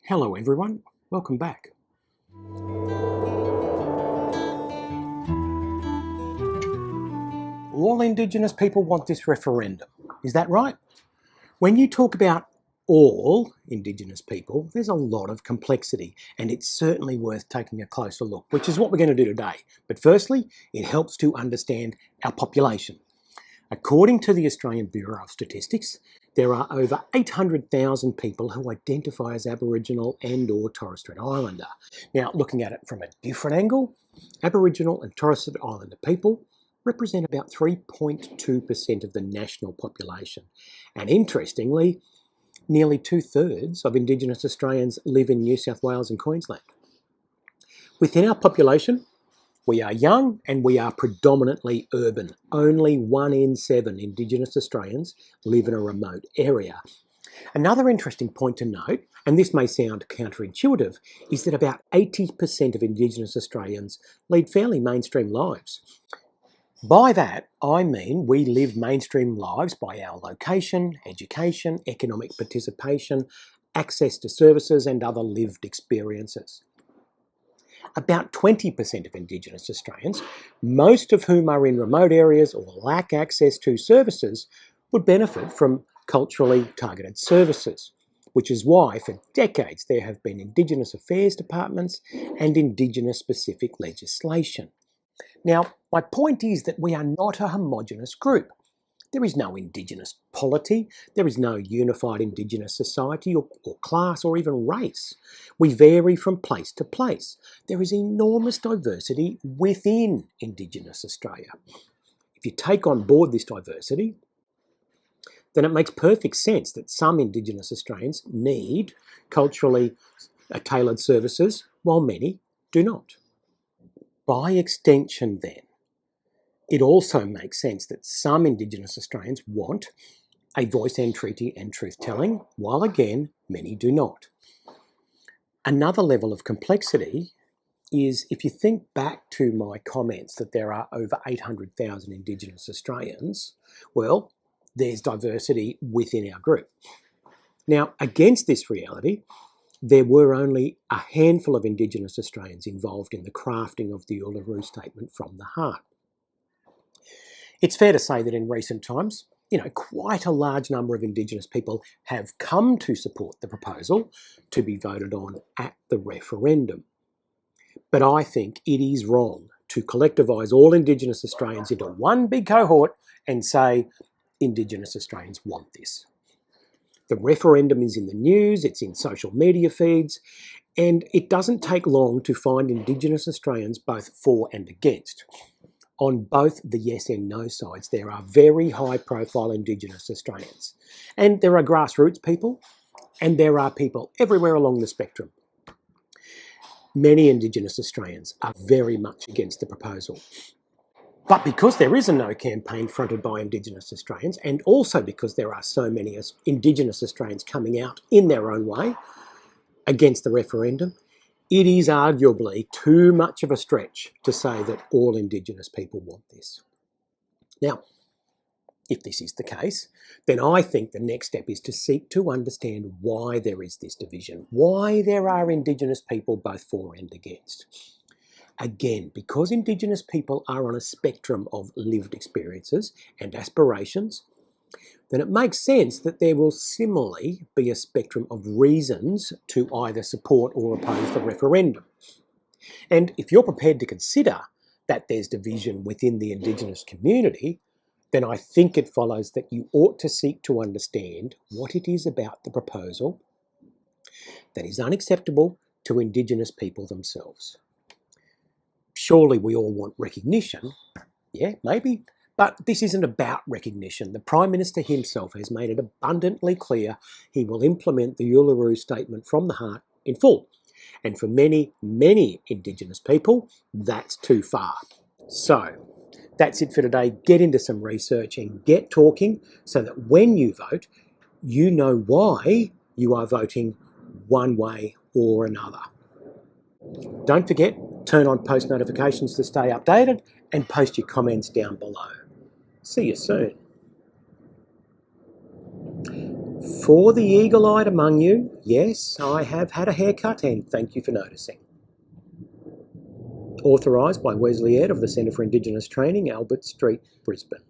Hello everyone, welcome back. All Indigenous people want this referendum, is that right? When you talk about all Indigenous people, there's a lot of complexity and it's certainly worth taking a closer look, which is what we're going to do today. But firstly, it helps to understand our population. According to the Australian Bureau of Statistics, there are over 800,000 people who identify as Aboriginal and or Torres Strait Islander. Now, looking at it from a different angle, Aboriginal and Torres Strait Islander people represent about 3.2% of the national population. And interestingly, nearly 2/3 of Indigenous Australians live in New South Wales and Queensland. Within our population, we are young and we are predominantly urban. Only 1 in 7 Indigenous Australians live in a remote area. Another interesting point to note, and this may sound counterintuitive, is that about 80% of Indigenous Australians lead fairly mainstream lives. By that, I mean we live mainstream lives by our location, education, economic participation, access to services and other lived experiences. About 20% of Indigenous Australians, most of whom are in remote areas or lack access to services, would benefit from culturally targeted services, which is why for decades there have been Indigenous Affairs departments and Indigenous-specific legislation. Now, my point is that we are not a homogenous group. There is no Indigenous polity, there is no unified Indigenous society or class or even race. We vary from place to place. There is enormous diversity within Indigenous Australia. If you take on board this diversity, then it makes perfect sense that some Indigenous Australians need culturally tailored services while many do not. By extension then, it also makes sense that some Indigenous Australians want a voice and treaty and truth-telling, while again, many do not. Another level of complexity is if you think back to my comments that there are over 800,000 Indigenous Australians, well, there's diversity within our group. Now, against this reality, there were only a handful of Indigenous Australians involved in the crafting of the Uluru Statement from the Heart. It's fair to say that in recent times, quite a large number of Indigenous people have come to support the proposal to be voted on at the referendum. But I think it is wrong to collectivise all Indigenous Australians into one big cohort and say Indigenous Australians want this. The referendum is in the news, it's in social media feeds, and it doesn't take long to find Indigenous Australians both for and against. On both the yes and no sides, there are very high-profile Indigenous Australians. And there are grassroots people, and there are people everywhere along the spectrum. Many Indigenous Australians are very much against the proposal. But because there is a no campaign fronted by Indigenous Australians, and also because there are so many Indigenous Australians coming out in their own way against the referendum, it is arguably too much of a stretch to say that all Indigenous people want this. Now, if this is the case, then I think the next step is to seek to understand why there is this division, why there are Indigenous people both for and against. Again, because Indigenous people are on a spectrum of lived experiences and aspirations, then it makes sense that there will similarly be a spectrum of reasons to either support or oppose the referendum. And if you're prepared to consider that there's division within the Indigenous community, then I think it follows that you ought to seek to understand what it is about the proposal that is unacceptable to Indigenous people themselves. Surely we all want recognition, yeah, maybe, but this isn't about recognition. The Prime Minister himself has made it abundantly clear he will implement the Uluru Statement from the Heart in full. And for many, many Indigenous people, that's too far. So that's it for today. Get into some research and get talking so that when you vote, you know why you are voting one way or another. Don't forget, turn on post notifications to stay updated and post your comments down below. See you soon. For the eagle-eyed among you, yes, I have had a haircut, and thank you for noticing. Authorised by Wesley Ed of the Centre for Indigenous Training, Albert Street, Brisbane.